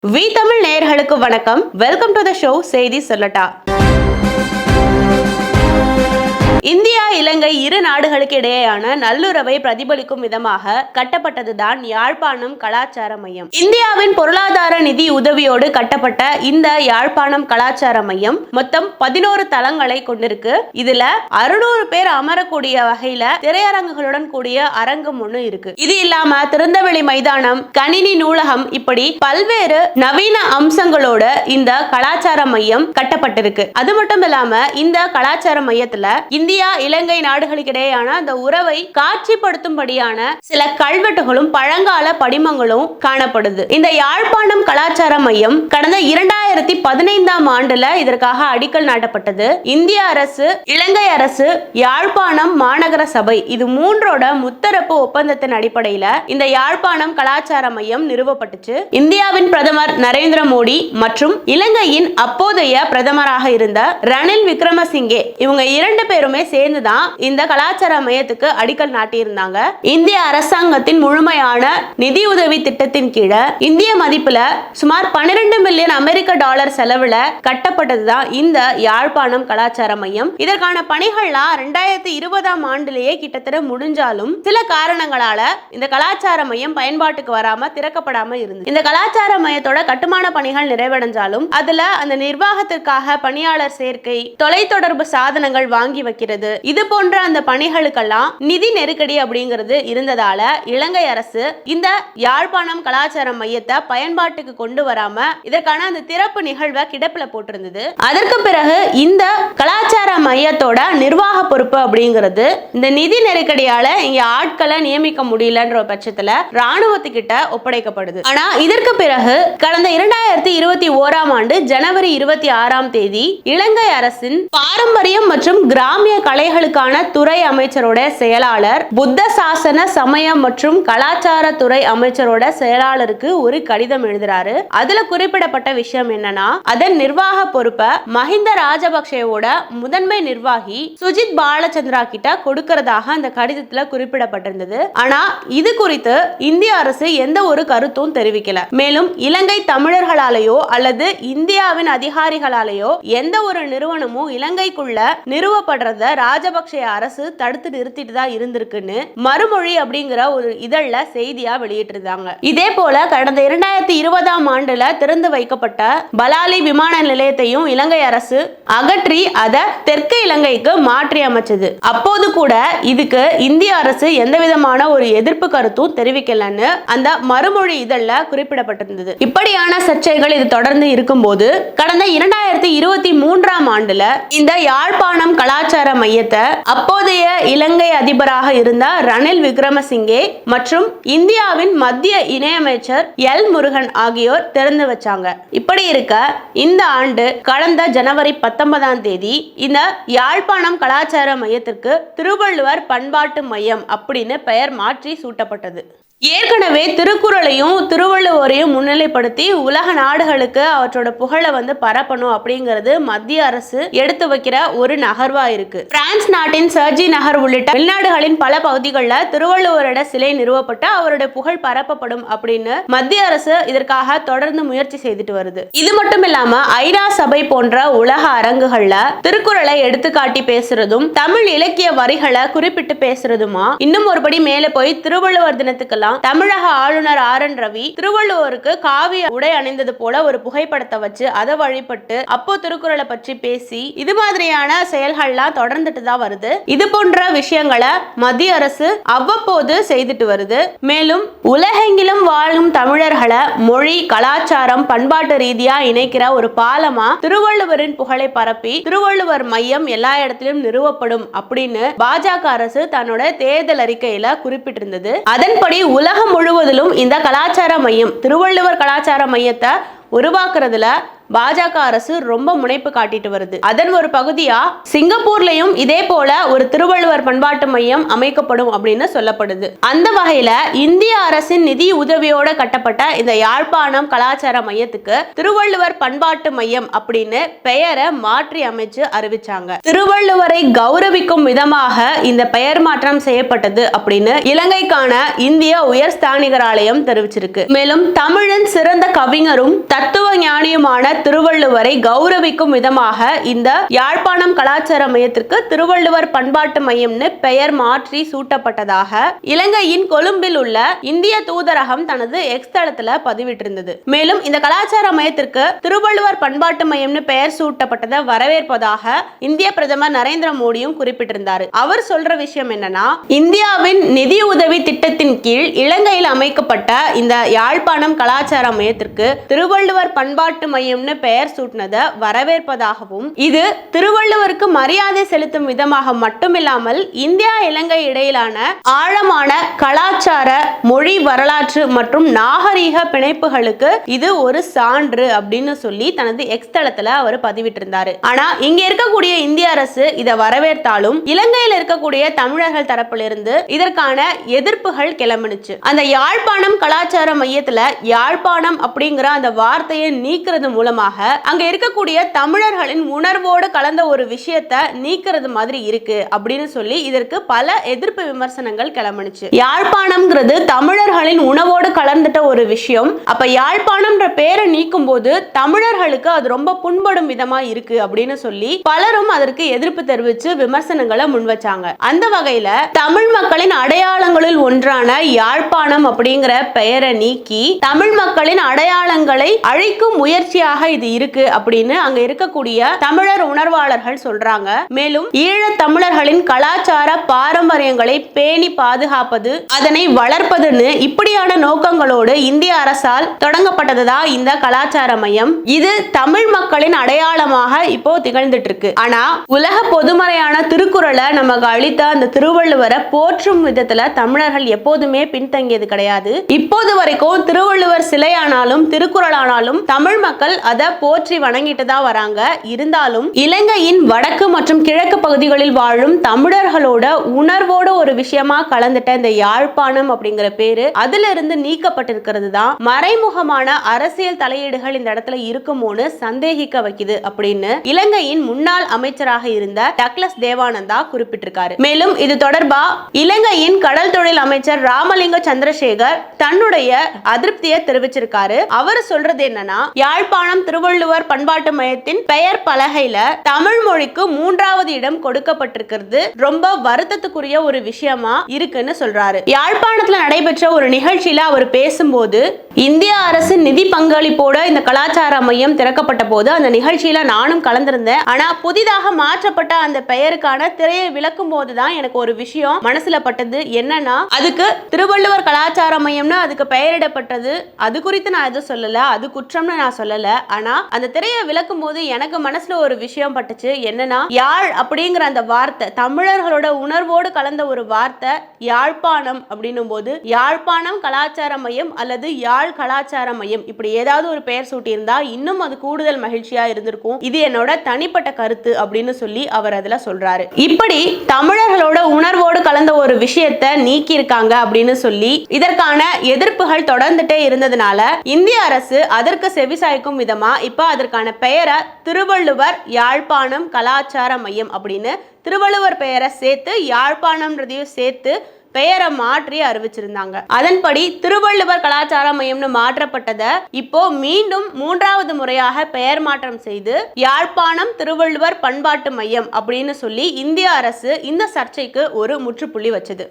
We Tamil நேயர்களுக்கு வணக்கம். Welcome to the show செய்தி சொல்லட்டா. இந்தியா இலங்கை இரு நாடுகளுக்கு இடையேயான நல்லுறவை பிரதிபலிக்கும் விதமாக கட்டப்பட்டதுதான் யாழ்ப்பாணம் கலாச்சார மையம். இந்தியாவின் பொருளாதார நிதி உதவியோடு கட்டப்பட்ட இந்த யாழ்ப்பாணம் கலாச்சார மையம் மொத்தம் 11 தளங்களை கொண்டிருக்கு. இதுல 600 பேர் அமரக்கூடிய வகையில திரையரங்குகளுடன் கூடிய அரங்கம் ஒண்ணு இருக்கு. இது இல்லாம திறந்தவெளி மைதானம், கணினி நூலகம், இப்படி பல்வேறு நவீன அம்சங்களோட இந்த கலாச்சார மையம் கட்டப்பட்டிருக்கு. அது மட்டும் இல்லாம இந்த கலாச்சார மையத்துல இந்தியா இலங்கை நாடுகளுக்கு இடையேயான அந்த உறவை காட்சிப்படுத்தும்படியான சில கல்வெட்டுகளும் பழங்கால படிமங்களும் காணப்படுது. இந்த யாழ்ப்பாணம் கலாச்சார மையம் கடந்த 2015ஆம் ஆண்டுல இதற்காக அடிக்கல் நாட்டப்பட்டது. இந்திய அரசு, இலங்கை அரசு, யாழ்ப்பாணம் மாநகர சபை இது மூன்றோட முத்தரப்பு ஒப்பந்தத்தின் அடிப்படையில இந்த யாழ்ப்பாணம் கலாச்சார மையம் நிறுவப்பட்டுச்சு. இந்தியாவின் பிரதமர் நரேந்திர மோடி மற்றும் இலங்கையின் அப்போதைய பிரதமராக இருந்த ரணில் விக்ரமசிங்கே இவங்க இரண்டு பேருமே சேர்ந்துதான் இந்த கலாச்சார மையத்துக்கு அடிக்கல் நாட்டியிருந்தாங்க. இந்திய அரசாங்கத்தின் முழுமையான நிதியுதவி திட்டத்தின் கீழே இந்திய மதிப்புல சுமார் 12 மில்லியன் அமெரிக்க டாலர் செலவுல கட்டப்பட்டதுதான் இந்த யாழ்ப்பாணம் கலாச்சார மையம். இதற்கான பணிகள்லாம் 2020ஆம் ஆண்டிலேயே கிட்டத்தட்ட முடிஞ்சாலும் சில காரணங்களால இந்த கலாச்சார மையம் பயன்பாட்டுக்கு வராம திறக்கப்படாம இருந்தது. இந்த கலாச்சார மையத்தோட கட்டுமான பணிகள் நிறைவடைஞ்சாலும் அதுல அந்த நிர்வாகத்திற்காக பணியாளர் சேர்க்கை, தொலைத்தொடர்பு சாதனங்கள் வாங்கி வைக்கிறது, இது போன்ற அந்த பணிகளுக்கெல்லாம் நிதி நெருக்கடி அப்படிங்கிறது இருந்ததால இலங்கை அரசு இந்த யாழ்ப்பாணம் கலாச்சார மையத்தை பயன்பாட்டுக்கு கொண்டு வராம இதற்கான அந்த திறப்பு நிகழ்வை கிடப்பில போட்டிருந்தது. அதற்கு பிறகு இந்த கலாச்சார மையத்தோட நிர்வாக பொறுப்பு அப்படிங்கிறது இந்த நிதி நெருக்கடியால இங்க ஆட்களை நியமிக்க முடியலன்ற பட்சத்துல ராணுவத்துக்கிட்ட ஒப்படைக்கப்படுது. ஆனா இதற்கு பிறகு கடந்த 2021ஆம் ஆண்டு ஜனவரி 26ஆம் தேதி இலங்கை அரசின் பாரம்பரியம் மற்றும் கிராமிய கலைகளுக்கான துறை அமைச்சரோட செயலாளர், புத்த சாசன சமயம் மற்றும் கலாச்சார துறை அமைச்சரோட செயலாளருக்கு ஒரு கடிதம் எழுதுறாரு. அதுல குறிப்பிடப்பட்ட விஷயம் என்னன்னா, அதன் நிர்வாக பொறுப்பை மஹிந்த ராஜபக்சேவோட முதன்மை நிர்வாகி சுஜித் பாலச்சந்திரா கிட்ட கொடுக்கிறதாக அந்த கடிதத்துல குறிப்பிடப்பட்டிருந்தது. ஆனா இது குறித்து இந்திய அரசு எந்த ஒரு கருத்தும் தெரிவிக்கல. மேலும் இலங்கை தமிழர்களாலேயோ அல்லது இந்தியாவின் அதிகாரிகளாலேயோ எந்த ஒரு நிறுவனமும் இலங்கைக்குள்ள நிறுவப்படுறத ராஜபக்சே அரசு தடுத்து நிறுத்திட்டு தான் இருந்திருக்குன்னு மறுமொழி அப்படிங்கிற ஒரு இதழ்ல செய்தியா வெளியிட்டிருந்தாங்க. இதே போல கடந்த 2020ஆம் ஆண்டுல திறந்து வைக்கப்பட்ட பலாலி விமான நிலையத்தையும் இலங்கை அரசு அகற்றி அதை தெற்கு இலங்கைக்கு மாற்றி அமைச்சது. அப்போது கூட இதுக்கு இந்திய அரசு எந்த விதமான ஒரு எதிர்ப்பு கருத்தும் தெரிவிக்கலன்னு அந்த மறுமொழி இதழ்ல குறிப்பிடப்பட்டிருந்தது. இப்படியான சர்ச்சைகள் இது தொடர்ந்து இருக்கும்போது கடந்த 2023ஆம் ஆண்டுல இந்த யாழ்ப்பாணம் கலாச்சார மையத்தை அப்போதைய இலங்கை அதிபராக இருந்த ரணில் விக்ரமசிங்கே மற்றும் இந்தியாவின் மத்திய இணையமைச்சர் எல் முருகன் ஆகியோர் திறந்து வச்சாங்க. இப்படி இருக்க இந்த ஆண்டு கடந்த ஜனவரி 19ஆம் தேதி இந்த யாழ்ப்பாணம் கலாச்சார மையத்திற்கு திருவள்ளுவர் பண்பாட்டு மையம் அப்படின்னு பெயர் மாற்றி சூட்டப்பட்டது. ஏற்கனவே திருக்குறளையும் திருவள்ளுவரையும் முன்னிலைப்படுத்தி உலக நாடுகளுக்கு அவற்றோட புகழை பரப்பணும் அப்படிங்கிறது மத்திய அரசு எடுத்து வைக்கிற ஒரு நகர்வா இருக்கு. பிரான்ஸ் நாட்டின் சர்ஜி நகர் உள்ளிட்ட வெளிநாடுகளின் பல பகுதிகளில் திருவள்ளுவரோட சிலை நிறுவப்பட்டு அவருடைய புகழ் பரப்பப்படும் அப்படின்னு மத்திய அரசு இதற்காக தொடர்ந்து முயற்சி செய்துட்டு வருது. இது மட்டும் இல்லாம ஐநா சபை போன்ற உலக அரங்குகள்ல திருக்குறளை எடுத்துக்காட்டி பேசுறதும் தமிழ் இலக்கிய வரிகளை குறிப்பிட்டு பேசுறதுமா இன்னும் ஒருபடி மேல போய் திருவள்ளுவர் தினத்துக்கெல்லாம் தமிழக ஆளுநர் ஆர்.என். ரவி திருவள்ளுவருக்கு காவி உடை அணிந்தது போல ஒரு புகைப்படத்தை வச்சு அதை வழிபட்டு அப்போ திருக்குறளை பற்றி பேசி இது மாதிரியான செயல்கள்லாம் தொடர்ந்துட்டு தான் வருது. இது போன்ற விஷயங்களை மத்திய அரசு அவ்வப்போது செய்துட்டு வருது. மேலும் உலகெங்கிலும் வாழும் தமிழர்களை மொழி, கலாச்சாரம், பண்பாட்டு ரீதியா இணைக்கிற ஒரு பாலமா திருவள்ளுவரின் புகழை பரப்பி திருவள்ளுவர் மையம் எல்லா இடத்திலும் நிறுவப்படும் அப்படின்னு பாஜக அரசு தன்னோட தேர்தல் அறிக்கையில குறிப்பிட்டிருந்தது. அதன்படி உலகம் முழுவதிலும் இந்த கலாச்சார மையம், திருவள்ளுவர் கலாச்சார மையத்தை உருவாக்குறதுல பாஜக அரசு ரொம்ப முனைப்பு காட்டிட்டு வருது. அதன் ஒரு பகுதியா சிங்கப்பூர்லயும் இதே போல ஒரு திருவள்ளுவர் பண்பாட்டு மையம் அமைக்கப்படும் அப்படின்னு சொல்லப்படுது. அந்த வகையில இந்திய அரசின் நிதி உதவியோட கட்டப்பட்ட இந்த யாழ்ப்பாணம் கலாச்சார மையத்துக்கு திருவள்ளுவர் பண்பாட்டு மையம் அப்படின்னு பெயரை மாற்றி அமைச்சு அறிவிச்சாங்க. திருவள்ளுவரை கௌரவிக்கும் விதமாக இந்த பெயர் மாற்றம் செய்யப்பட்டது அப்படின்னு இலங்கைக்கான இந்திய உயர்ஸ்தானிகர் ஆலயம் தெரிவிச்சிருக்கு. மேலும் தமிழின் சிறந்த கவிஞரும் தத்துவ ஞானியுமான திருவள்ளுவரை கௌரவிக்கும் விதமாக இந்த யாழ்ப்பாணம் கலாச்சார மையத்திற்கு திருவள்ளுவர் பண்பாட்டு மையம்னு பெயர் மாற்றி சூட்டப்பட்டதாக இலங்கையின் கொழும்பில் உள்ள இந்திய தூதரகம் தனது எக்ஸ் தளத்துல பதிவிட்டிருந்தது. மேலும் இந்த கலாச்சார மையத்திற்கு திருவள்ளுவர் பண்பாட்டு மையம்னு பெயர் சூட்டப்பட்டதை வரவேற்பதாக இந்திய பிரதமர் நரேந்திர மோடியும் குறிப்பிட்டிருந்தார். அவர் சொல்ற விஷயம் என்னன்னா, இந்தியாவின் நிதி உதவி திட்டத்தின் கீழ் இலங்கையில் அமைக்கப்பட்ட இந்த யாழ்ப்பாணம் கலாச்சார மையத்திற்கு திருவள்ளுவர் பண்பாட்டு மையம்னு பெயர் சூட்டினதை வரவேற்பதாகவும் இது திருவள்ளுவருக்கு மரியாதை செலுத்தும் விதமாக மட்டுமில்லாமல் இந்தியா இலங்கை இடையிலான ஆழமான கலாச்சார மொழி வரலாற்று மற்றும் நாகரீக பிணைப்புகளுக்கு இது ஒரு சான்று அப்படின்னு சொல்லி தனது எக்ஸ் தளத்துல அவர் பதிவிட்டிருந்தாரு. ஆனா இங்க இருக்கக்கூடிய இந்திய அரசு இதை வரவேற்றாலும் இலங்கையில் இருக்கக்கூடிய தமிழர்கள் தரப்பிலிருந்து இதற்கான எதிர்ப்புகள் கிளம்பினுச்சு. அந்த யாழ்ப்பாணம் கலாச்சார மையத்துல யாழ்ப்பாணம் அப்படிங்கிற அந்த வார்த்தையை நீக்கிறது மூலமாக அங்க இருக்கக்கூடிய தமிழர்களின் உணர்வோடு கலந்த ஒரு விஷயத்தை நீக்கிறது மாதிரி இருக்கு அப்படின்னு சொல்லி இதற்கு பல எதிர்ப்பு விமர்சனங்கள் கிளம்பினுச்சு. யாழ்ப்பாணம்ங்கிறது தமிழர்களின் உணவோடு கலந்துட்ட ஒரு விஷயம். அப்ப யாழ்ப்பாணம்ன்ற பேரை நீக்கும் போது தமிழர்களுக்கு அது ரொம்ப புண்படும் விதமா இருக்கு அப்படின்னு சொல்லி பலரும் அதற்கு எதிர்ப்பு தெரிவித்து விமர்சனங்களை முன்வச்சாங்க. அந்த வகையில தமிழ் மக்களின் அடையாளங்களில் ஒன்றான யாழ்ப்பாணம் அப்படிங்கிற பெயரை நீக்கி தமிழ் மக்களின் அடையாளங்களை அழிக்கும் முயற்சியாக இது இருக்கு அப்படின்னு அங்க இருக்கக்கூடிய தமிழர் உணர்வாளர்கள் சொல்றாங்க. மேலும் ஈழ தமிழர்களின் கலாச்சார பாரம்பரியங்களை பேணி பாதுகாப்பது அதனை வளர்ப்பதுன்னு இப்படியான நோக்கங்களோடு இந்திய அரசால் தொடங்கப்பட்டதுதான் இந்த கலாச்சார மையம். இது தமிழ் மக்களின் அடையாளமாக இப்போ திகழ்ந்துட்டு இருக்கு. ஆனா உலக பொதுமறையான திருக்குறளை நமக்கு அளித்த அந்த திருவள்ளுவரை போற்றும் விதத்துல தமிழர்கள் எப்போதுமே பின்தங்கியது கிடையாது. இப்போது வரைக்கும் திருவள்ளுவர் சிலையானாலும் திருக்குறளானாலும் தமிழ் மக்கள் அதை போற்றி வணங்கிட்டு தான் வராங்க. இருந்தாலும் இலங்கையின் வடக்கு மற்றும் கிழக்கு பகுதிகளில் வாழும் தமிழர்களோட உணர்வோட ஒரு விஷயமா கலந்துட்ட இந்த யாழ்ப்பாணம் அப்படிங்கிற பேரு அதுல இருந்து நீக்கப்பட்டிருக்கிறது தான் மறைமுகமான அரசியல் தலையீடுகள் இந்த இடத்துல இருக்குமோன்னு சந்தேகிக்க வைக்குது அப்படின்னு இலங்கையின் முன்னாள் அமைச்சராக இருந்த டக்ளஸ் தேவானந்தா குறிப்பிட்டிருக்காரு. மேலும் இது தொடர்பா இலங்கையின் கடல் தொழில் அமைச்சர் ராமலிங்க சந்திரசேகர் தன்னுடைய அதிருப்தியை தெரிவிச்சிருக்காரு. அவர் சொல்றது என்னன்னா, யாழ்ப்பாணம் திருவள்ளுவர் பண்பாட்டு மையத்தின் பெயர் பலகையில தமிழ் மொழிக்கு 3வது இடம் கொடுக்கப்பட்டிருக்கிறது ரொம்ப வருத்தத்துக்குரிய ஒரு விஷயமா இருக்குன்னு சொல்றாரு. யாழ்ப்பாணத்துல நடைபெற்ற ஒரு நிகழ்ச்சியில அவர் பேசும்போது, இந்திய அரசு நிதி பங்களிப்போட இந்த கலாச்சார மையம் திறக்கப்பட்ட போது அந்த நிகழ்ச்சியில நானும் கலந்திருந்தேன். ஆனா புதிதாக மாற்றப்பட்ட அந்த பெயருக்கான திரையை விளக்கும் போதுதான் எனக்கு ஒரு விஷயம் மனசுல பட்டது. என்னன்னா, அதுக்கு திருவள்ளுவர் கலாச்சார மையம்னு அதுக்கு பெயரிடப்பட்டது. அது குறித்து நான் எதுவும் சொல்லல, அது குற்றம்னு நான் சொல்லல. ஆனா அந்த திரையை விளக்கும் போது எனக்கு மனசுல ஒரு விஷயம் பட்டுச்சு. என்னன்னா, யாழ் அப்படிங்கிற அந்த வார்த்தை தமிழர்களோட உணர்வோடு கலந்த ஒரு வார்த்தை யாழ்ப்பாணம் அப்படின்னும் போது யாழ்ப்பாணம் கலாச்சார மையம் அல்லது யாழ் கலாச்சார மையம் இப்படி ஏதாவது ஒரு பெயர் சூட்டி இருந்தா இன்னும் அது கூடுதல் மகிழ்ச்சியா இருந்திருக்கும். இது என்னோட தனிப்பட்ட கருத்து அப்படின்னு சொல்லி அவர் அதுல சொல்றாரு. இப்படி தமிழர்களோட உணர்வோடு கலந்த ஒரு விஷயத்தை நீக்கி இருக்காங்க அப்படின்னு சொல்லி இதற்கான எதிர்ப்புகள் தொடர்ந்துட்டே இருந்ததுனால இந்திய அரசு அதற்கு செவிசாய்க்கும் விதமா இப்ப அதற்கான பெயரை திருவள்ளுவர் யாழ்ப்பாணம் கலாச்சார மையம் அப்படின்னு திருவள்ளுவர் பெயரை சேர்த்து யாழ்ப்பாணம்ன்றதையும் சேர்த்து பெயரை மாற்றி அறிவிச்சிருந்தாங்க. அதன்படி திருவள்ளுவர் கலாச்சார மையம்னு மாற்றப்பட்டதை இப்போ மீண்டும் 3வது முறையாக பெயர் மாற்றம் செய்து யாழ்ப்பாணம் திருவள்ளுவர் பண்பாட்டு மையம் அப்படின்னு சொல்லி இந்திய அரசு இந்த சர்ச்சைக்கு ஒரு முற்றுப்புள்ளி வச்சது.